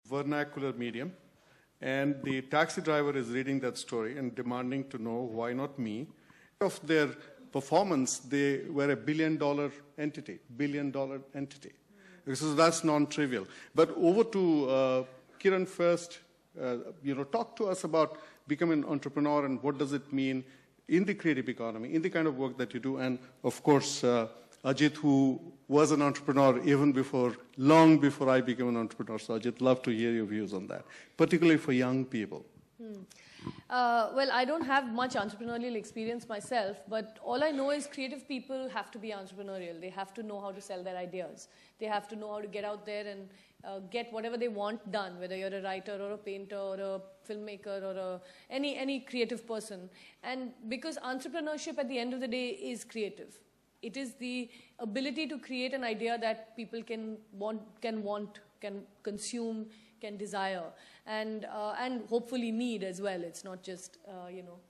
vernacular medium, and the taxi driver is reading that story and demanding to know why not me. Of their performance, they were a billion-dollar entity. So that's non-trivial. But over to Kiran first. Talk to us about becoming an entrepreneur and what does it mean in the creative economy, in the kind of work that you do, and of course, Ajit, who was an entrepreneur long before I became an entrepreneur. So Ajit, love to hear your views on that, particularly for young people. Well, I don't have much entrepreneurial experience myself, but all I know is creative people have to be entrepreneurial. They have to know how to sell their ideas. They have to know how to get out there and get whatever they want done, whether you're a writer or a painter or a filmmaker or any creative person. And because entrepreneurship at the end of the day is creative. It is the ability to create an idea that people can consume, can desire, and hopefully need as well. It's not just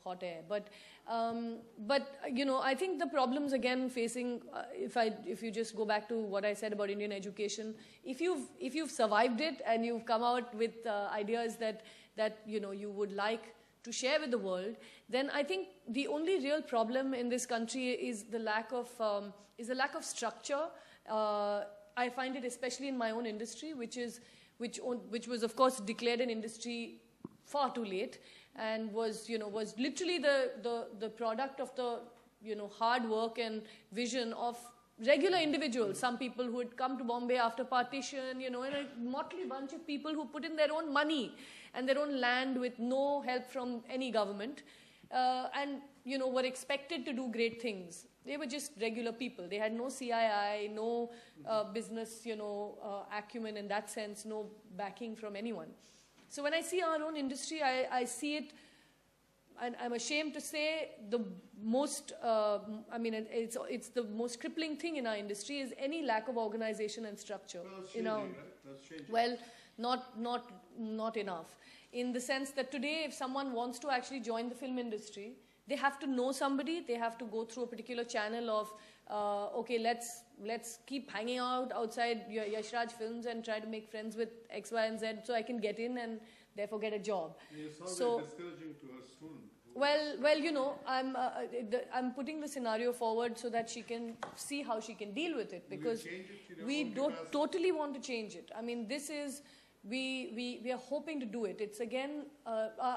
hot air. But I think the problems again facing, if you just go back to what I said about Indian education, if you've survived it and you've come out with ideas that you would like to share with the world, then I think the only real problem in this country is the lack of structure. I find it especially in my own industry, which was of course declared an industry far too late, and was literally the product of the hard work and vision of regular individuals. Some people who had come to Bombay after partition, and a motley bunch of people who put in their own money and their own land with no help from any government, and were expected to do great things. They were just regular people. They had no CII, no business, acumen in that sense, no backing from anyone. So when I see our own industry, I see it, and I'm ashamed to say, the most, it's the most crippling thing in our industry is any lack of organization and structure. Well, not enough. In the sense that today, if someone wants to actually join the film industry, they have to know somebody. They have to go through a particular channel of, okay, let's keep hanging out outside Yash Raj Films and try to make friends with X, Y, and Z so I can get in and therefore get a job. It's so discouraging to a student. Well, I'm putting the scenario forward so that she can see how she can deal with it, because we don't totally want to change it. I mean, this is. We are hoping to do it. It's again,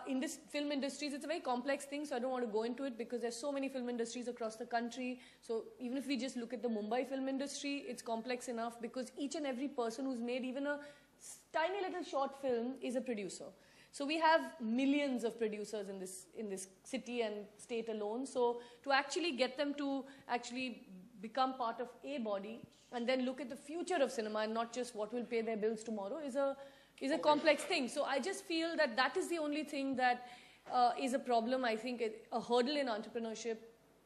in this film industries, it's a very complex thing, so I don't want to go into it because there's so many film industries across the country. So even if we just look at the Mumbai film industry, it's complex enough because each and every person who's made even a tiny little short film is a producer. So we have millions of producers in this city and state alone. So to actually get them to actually become part of a body and then look at the future of cinema and not just what will pay their bills tomorrow is a complex thing. So I just feel that is the only thing that is a problem, I think, a hurdle in entrepreneurship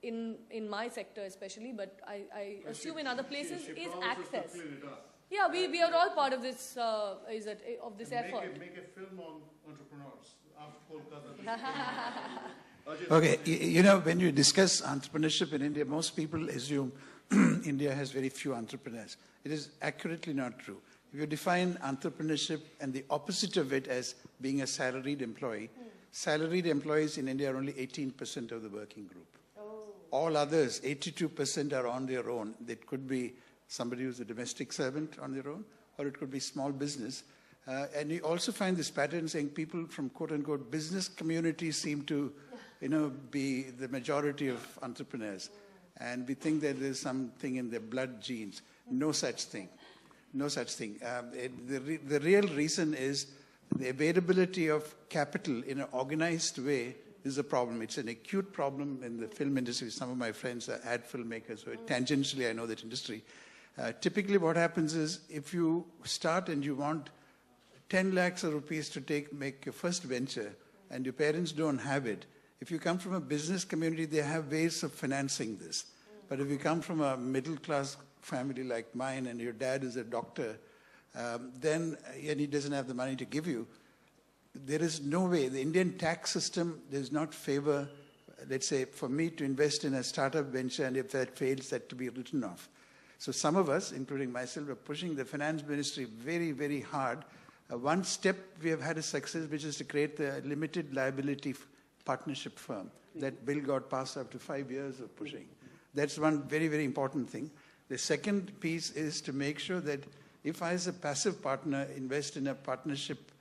in my sector especially, but I assume in other places is access. Yeah, we are all part of this effort. Make a film on entrepreneurs after Kolkata. Okay, when you discuss entrepreneurship in India, most people assume India has very few entrepreneurs. It is accurately not true. If you define entrepreneurship and the opposite of it as being a salaried employee, salaried employees in India are only 18% of the working group. All others, 82%, are on their own. It could be somebody who's a domestic servant on their own, or it could be small business. And you also find this pattern saying people from quote-unquote business communities seem to be the majority of entrepreneurs. And we think that there's something in their blood genes. No such thing. No such thing. The real reason is the availability of capital in an organized way is a problem. It's an acute problem in the film industry. Some of my friends are ad filmmakers, so tangentially I know that industry. Typically what happens is if you start and you want 10 lakhs of rupees to make your first venture and your parents don't have it, if you come from a business community, they have ways of financing this. But if you come from a middle-class family like mine and your dad is a doctor, and he doesn't have the money to give you, there is no way. The Indian tax system does not favor, let's say, for me to invest in a startup venture, and if that fails, that to be written off. So some of us, including myself, are pushing the finance ministry very, very hard One step we have had a success, which is to create the limited liability partnership firm that bill got passed after 5 years of pushing. That's one very, very important thing. The second piece is to make sure that if I, as a passive partner, invest in a partnership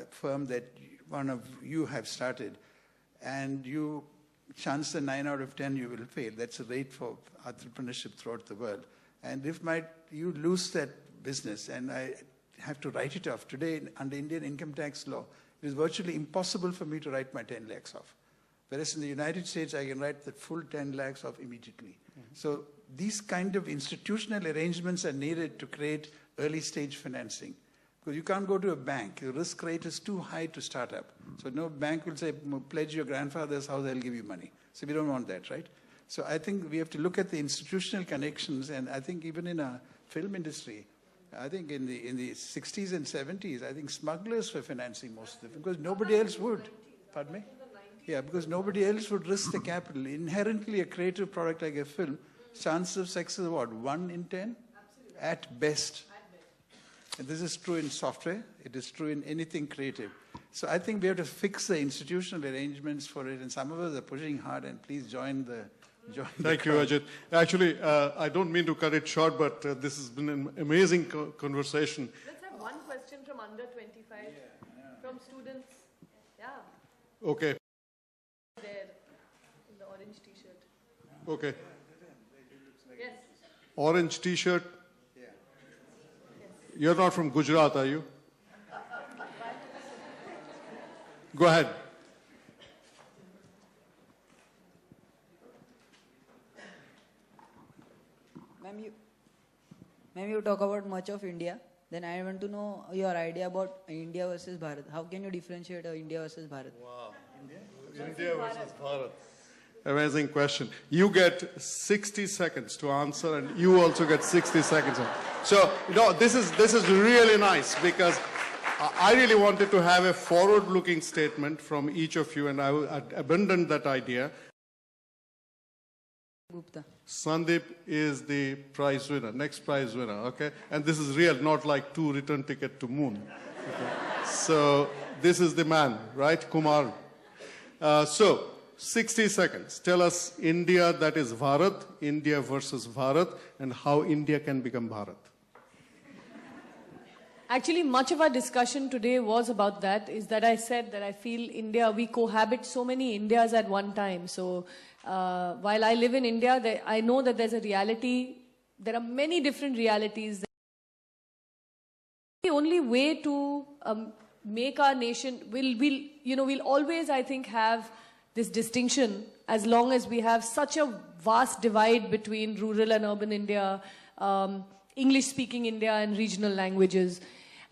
firm that one of you have started, and you chance the 9 out of 10 you will fail. That's a rate for entrepreneurship throughout the world. And if you lose that business and I have to write it off, today under Indian income tax law, it is virtually impossible for me to write my 10 lakhs off. Whereas in the United States, I can write the full 10 lakhs off immediately. So these kind of institutional arrangements are needed to create early stage financing. Because you can't go to a bank. The risk rate is too high to start up. So no bank will say, pledge your grandfather's house, I'll give you money. So we don't want that, right? So I think we have to look at the institutional connections, and I think even in a film industry, I think in the 60s and 70s, I think smugglers were financing most of it because nobody else would. Pardon me? Yeah, because nobody else would risk the capital. Inherently, a creative product like a film, chances of success are what, 1 in 10? Absolutely. At best. And this is true in software. It is true in anything creative. So I think we have to fix the institutional arrangements for it, and some of us are pushing hard, and please join the Thank you, Ajit. Actually, I don't mean to cut it short, but this has been an amazing conversation. Let's have one question from under 25, from students. Yeah. Okay. There, in the orange T-shirt. Okay. Yes. Orange T-shirt. You're not from Gujarat, are you? Go ahead. Ma'am, you talk about much of India. Then I want to know your idea about India versus Bharat. How can you differentiate India versus Bharat? Wow. India versus Bharat. Amazing question. You get 60 seconds to answer, and you also get 60 seconds. So, this is really nice, because I really wanted to have a forward-looking statement from each of you, and I abandoned that idea. Gupta. Sandeep is the prize winner, next prize winner, okay? And this is real, not like 2 return ticket to moon. Okay? So this is the man, right, Kumar? So 60 seconds. Tell us India that is Bharat, India versus Bharat, and how India can become Bharat. Actually, much of our discussion today was about that, is that I said that I feel India, we cohabit so many Indias at one time. So while I live in India, I know that there's a reality, there are many different realities. The only way to make our nation, we'll always, I think, have this distinction as long as we have such a vast divide between rural and urban India, English-speaking India and regional languages.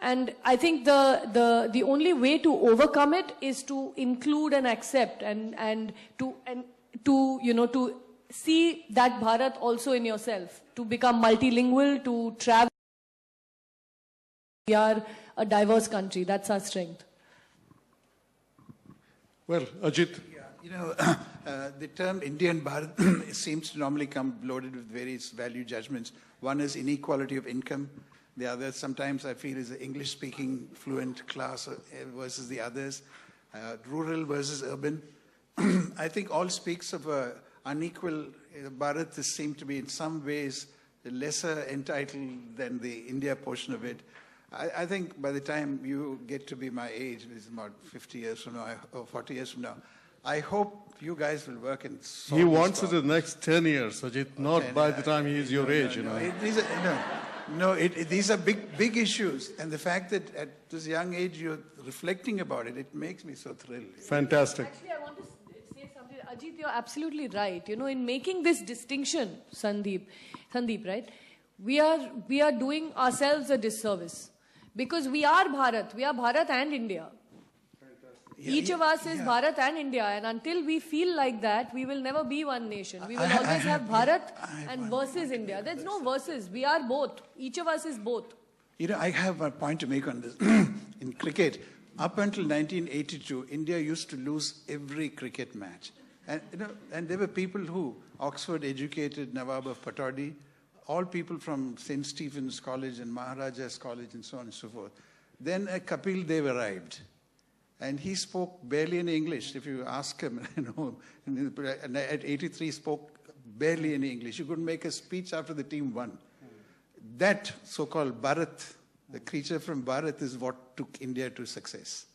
And I think the only way to overcome it is to include and accept and to see that Bharat also in yourself, to become multilingual, to travel. We are a diverse country. That's our strength. Well, Ajit. The term Indian Bharat seems to normally come loaded with various value judgments. One is inequality of income. The other, sometimes I feel, is the English-speaking fluent class versus the others. Rural versus urban. I think all speaks of unequal. Bharat seems to be in some ways lesser entitled than the India portion of it. I think by the time you get to be my age, which is about 50 years from now, or 40 years from now, I hope you guys will work and solve He wants it in the next 10 years, Ajit, not 10, by the time he is your age, These are big issues. And the fact that at this young age you're reflecting about it, it makes me so thrilled. Fantastic. Actually, I want to say something. Ajit, you're absolutely right. In making this distinction, Sandeep, right? We are doing ourselves a disservice. Because we are Bharat and India. Each of us is Bharat and India, and until we feel like that, we will never be one nation. We will always have Bharat and versus India. There's no versus. We are both. Each of us is both. I have a point to make on this. In cricket, up until 1982, India used to lose every cricket match. And there were people who, Oxford-educated Nawab of Pataudi, all people from St. Stephen's College and Maharaja's College and so on and so forth. Then Kapil Dev arrived. And he spoke barely any English. If you ask him, and at 83 he spoke barely any English. You couldn't make a speech after the team won. That so-called Bharat, the creature from Bharat, is what took India to success.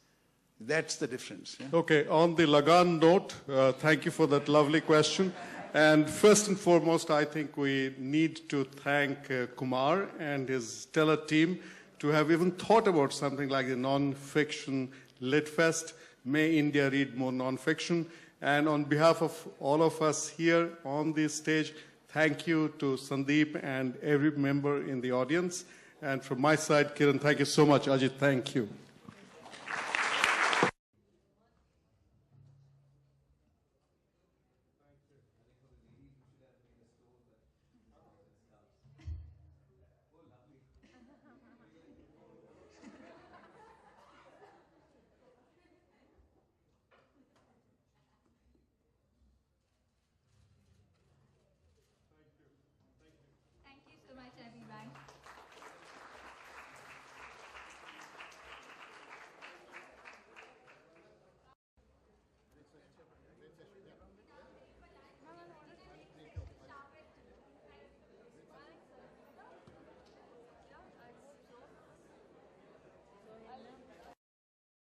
That's the difference. Yeah? Okay, on the Lagan note, thank you for that lovely question. And first and foremost, I think we need to thank Kumar and his stellar team to have even thought about something like the non-fiction Litfest. May India read more non-fiction. And on behalf of all of us here on this stage, thank you to Sandeep and every member in the audience. And from my side, Kiran, thank you so much. Ajit, thank you.